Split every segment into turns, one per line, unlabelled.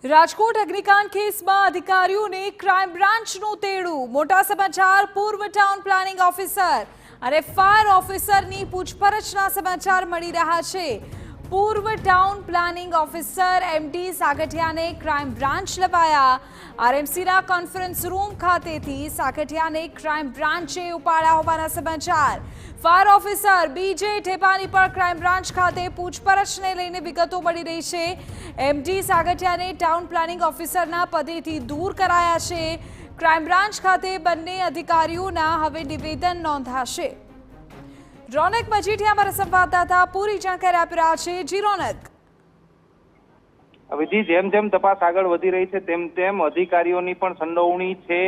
રાજકોટ અગ્નિકાંડ કેસમાં અધિકારીઓને ક્રાઇમ બ્રાન્ચનું તેડું। મોટા સમાચાર। પૂર્વ ટાઉન પ્લાનિંગ ઓફિસર અને ફાયર ઓફિસરની પૂછપરછના સમાચાર મળી રહ્યા છે। પૂર્વ ટાઉન પ્લાનિંગ ઓફિસર એમડી સાગઠિયાને ક્રાઇમ બ્રાન્ચ લવાયા। આરએમસીના કોન્ફરન્સ રૂમ ખાતેથી સાગઠિયાને ક્રાઇમ બ્રાન્ચે ઉપાડ્યા હોવાના સમાચાર। ફાયર ઓફિસર બીજે ઠેપાની પણ ક્રાઇમ બ્રાન્ચ ખાતે પૂછપરછને લઈને વિગતો મળી રહી છે। એમડી સાગઠિયાને ટાઉન પ્લાનિંગ ઓફિસરના પદેથી દૂર કરાયા છે। ક્રાઇમ બ્રાન્ચ ખાતે બંને અધિકારીઓના હવે નિવેદન નોંધાશે। રોનક મજીઠિયા અમારા સંવાદદાતા પૂરી જાણકારી આપી રહ્યા છે। જી રોનક।
વિધિ, જેમ જેમ તપાસ આગળ વધી રહી છે તેમ તેમ અધિકારીઓની પણ સંડોવણી છે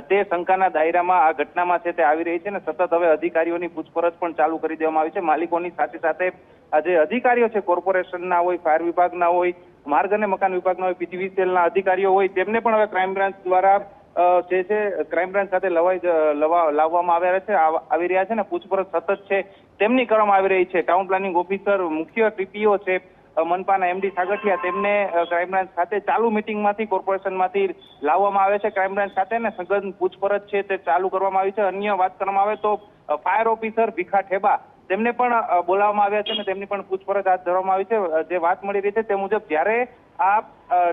તે શંકાના દાયરામાં આ ઘટનામાં છે તે આવી રહી છે અને સતત હવે અધિકારીઓની પૂછપરછ પણ ચાલુ કરી દેવામાં આવી છે। માલિકોની સાથે સાથે આ જે અધિકારીઓ છે, કોર્પોરેશનના હોય, ફાયર વિભાગના હોય, માર્ગ અને મકાન વિભાગના હોય, પીજીવીસીએલના અધિકારીઓ હોય, તેમને પણ હવે ક્રાઇમ બ્રાન્ચ દ્વારા જે છે ક્રાઇમ બ્રાન્ચ સાથે લાવવામાં આવી રહ્યા છે ને પૂછપરછ સતત છે તેમની કરવામાં આવી રહી છે। ટાઉન પ્લાનિંગ ઓફિસર, મુખ્ય ટીપીઓ છે મનપાના એમડી સાગઠિયા, તેમને ક્રાઇમ બ્રાન્ચ ખાતે ચાલુ મિટિંગમાંથી કોર્પોરેશનમાંથી લાવવામાં આવે છે ક્રાઇમ બ્રાન્ચ ખાતે ને સઘન પૂછપરછ છે તે ચાલુ કરવામાં આવી છે। અન્ય વાત કરવામાં આવે તો ફાયર ઓફિસર ભીખા ઠેબા, તેમને પણ બોલાવવામાં આવ્યા છે અને તેમની પણ પૂછપરછ હાથ ધરવામાં આવી છે। જે વાત મળી રહી છે તે મુજબ જ્યારે આ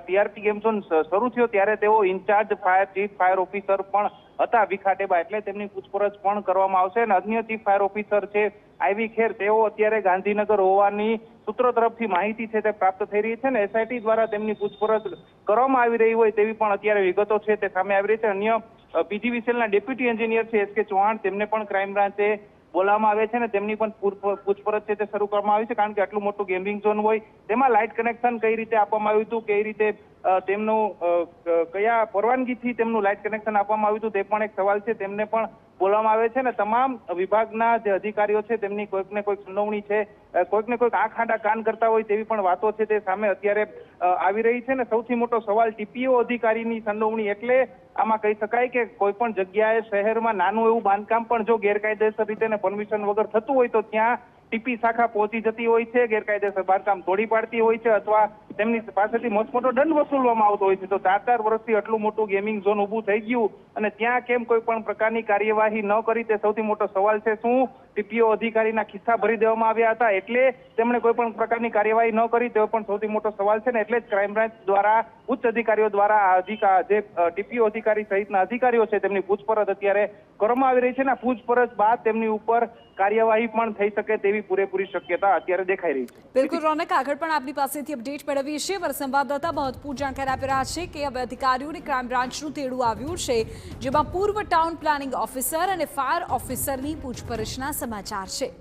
ટીઆરપી ગેમ ઝોન શરૂ થયો ત્યારે તેઓ ઇન્ચાર્જ ચીફ ફાયર ઓફિસર પણ હતા ભીખા ઠેબા, એટલે તેમની પૂછપરછ પણ કરવામાં આવશે। અને અન્ય ચીફ ફાયર ઓફિસર છે આઈવી ખેર, તેઓ અત્યારે ગાંધીનગર હોવાની સૂત્રો તરફથી માહિતી છે તે પ્રાપ્ત થઈ રહી છે ને એસઆઈટી દ્વારા તેમની પૂછપરછ કરવામાં આવી રહી હોય તેવી પણ અત્યારે વિગતો છે તે સામે આવી રહી છે। અન્ય પીજીવીસીએલના ડેપ્યુટી એન્જિનિયર છે એસકે ચૌહાણ, તેમને પણ ક્રાઇમ બ્રાન્ચે બોલાવવામાં આવે છે ને તેમની પણ પૂછપરછ છે તે શરૂ કરવામાં આવી છે, કારણ કે આટલું મોટું ગેમિંગ ઝોન હોય તેમાં લાઇટ કનેક્શન કઈ રીતે આપવામાં આવ્યું હતું, કઈ રીતે તેમનું કયા પરવાનગીથી તેમનું લાઇટ કનેક્શન આપવામાં આવ્યું હતું તે પણ એક સવાલ છે। તેમને પણ બોલવામાં આવે છે ને તમામ વિભાગના જે અધિકારીઓ છે તેમની કોઈક ને કોઈક સંડોવણી છે, કોઈક ને કોઈક આંખ આડા કાન કરતા હોય તેવી પણ વાતો છે તે સામે અત્યારે આવી રહી છે। ને સૌથી મોટો સવાલ ટીપીઓ અધિકારીની સંડોવણી, એટલે આમાં કહી શકાય કે કોઈ પણ જગ્યાએ શહેરમાં નાનું એવું બાંધકામ પણ જો ગેરકાયદેસર રીતે પરમિશન વગર થતું હોય તો ત્યાં ટીપી શાખા પહોંચી જતી હોય છે, ગેરકાયદેસર બાંધકામ તોડી પાડતી હોય છે અથવા તેમની પાસેથી મોટો દંડ વસૂલવામાં આવતો હોય છે। તો 4 વર્ષથી આટલું મોટું ગેમિંગ ઝોન ઊભું થઈ ગયું અને ત્યાં કેમ કોઈ પણ પ્રકારની કાર્યવાહી ન કરી તે સૌથી મોટો સવાલ છે। શું ટીપીઓ અધિકારીના ખિસ્સા ભરી દેવામાં આવ્યા હતા એટલે તેમણે કોઈ પણ પ્રકારની કાર્યવાહી ન કરી, તેવો પણ સૌથી મોટો સવાલ છે ને એટલે જ ક્રાઇમ બ્રાન્ચ દ્વારા ઉચ્ચ અધિકારીઓ દ્વારા જે ટીપીઓ અધિકારી સહિતના અધિકારીઓ છે તેમની પૂછપરછ અત્યારે કરવામાં આવી રહી છે ને પૂછપરછ બાદ તેમની ઉપર કાર્યવાહી પણ થઈ શકે તેવી પૂરેપૂરી શક્યતા અત્યારે દેખાઈ રહી છે।
બિલકુલ રોનક, આગળ પણ આપની પાસેથી અપડેટ મેળવીએ છીએ। અમારા સંવાદદાતા મહત્વપૂર્ણ જાણકારી આપી રહ્યા છે કે હવે અધિકારીઓને ક્રાઇમ બ્રાન્ચનું તેડું આવ્યું છે, જેમાં પૂર્વ ટાઉન પ્લાનિંગ ઓફિસર અને ફાયર ઓફિસરની પૂછપરછના સમાચાર છે।